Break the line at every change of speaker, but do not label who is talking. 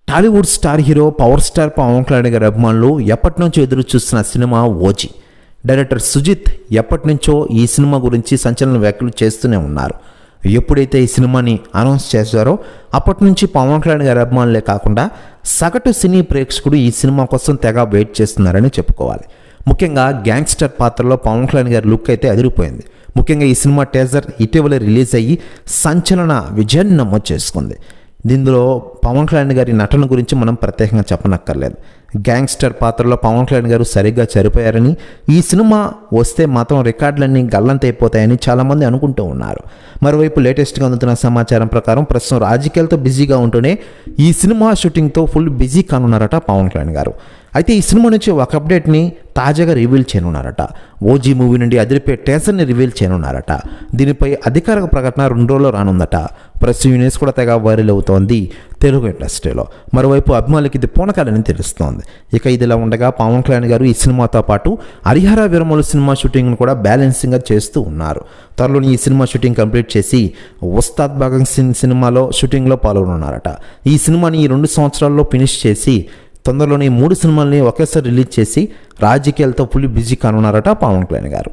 Tollywood star hero power star Pawan Kalyan గారి అభిమానులు ఎప్పటి నుంచో ఎదురు చూస్తున్న సినిమా ఓజీ. డైరెక్టర్ సుజిత్ ఎప్పటి నుంచో ఈ సినిమా గురించి సంచలన వ్యాఖ్యలు చేస్తూనే ఉన్నారు. ఎప్పుడైతే ఈ సినిమాని అనౌన్స్ చేశారో అప్పటి నుంచి పవన్ కళ్యాణ్ గారి అభిమానులే కాకుండా సగటు సినీ ప్రేక్షకుడు ఈ సినిమా కోసం తెగ వెయిట్ చేస్తున్నారని చెప్పుకోవాలి. ముఖ్యంగా గ్యాంగ్స్టర్ పాత్రలో పవన్ కళ్యాణ్ గారి లుక్ అయితే అదిరిపోయింది. ముఖ్యంగా ఈ సినిమా టీజర్ ఇటీవల రిలీజ్ అయ్యి సంచలన విజయాన్ని నమోదు చేసుకుంది. దీనిలో పవన్ కళ్యాణ్ గారి నటన గురించి మనం ప్రత్యేకంగా చెప్పనక్కర్లేదు. గ్యాంగ్స్టర్ పాత్రలో పవన్ కళ్యాణ్ గారు సరిగ్గా సరిపోయారని, ఈ సినిమా వస్తే మాత్రం రికార్డులన్నీ గల్లంతైపోతాయని చాలామంది అనుకుంటూ ఉన్నారు. మరోవైపు లేటెస్ట్గా అందుతున్న సమాచారం ప్రకారం ప్రస్తుతం రాజకీయాలతో బిజీగా ఉంటూనే ఈ సినిమా షూటింగ్తో ఫుల్ బిజీ కానున్నారట పవన్ కళ్యాణ్ గారు. అయితే ఈ సినిమా నుంచి ఒక అప్డేట్ని తాజాగా రివీల్ చేయనున్నారట. ఓజీ మూవీ నుండి అదిరిపే టీజర్ని రివీల్ చేయనున్నారట. దీనిపై అధికారిక ప్రకటన 2 రోజుల్లో రానుందట. ప్రెస్ యూనిస్ కూడా తెగ వైరల్ అవుతోంది తెలుగు ఇండస్ట్రీలో. మరోవైపు అభిమానులకి ఇది పూనకాలని తెలుస్తోంది. ఇక ఇదిలా ఉండగా పవన్ కళ్యాణ్ గారు ఈ సినిమాతో పాటు హరిహర వీరమల్లు సినిమా షూటింగ్ను కూడా బ్యాలెన్సింగ్గా చేస్తూ ఉన్నారు. త్వరలోని ఈ సినిమా షూటింగ్ కంప్లీట్ చేసి ఉస్తాద్ భగత్ సింగ్ సినిమాలో షూటింగ్లో పాల్గొనున్నారట. ఈ సినిమాని ఈ 2 సంవత్సరాల్లో ఫినిష్ చేసి తొందరలోనే 3 సినిమాల్ని ఒకేసారి రిలీజ్ చేసి రాజకీయాలతో ఫుల్ బిజీ కానున్నారట పవన్ కళ్యాణ్ గారు.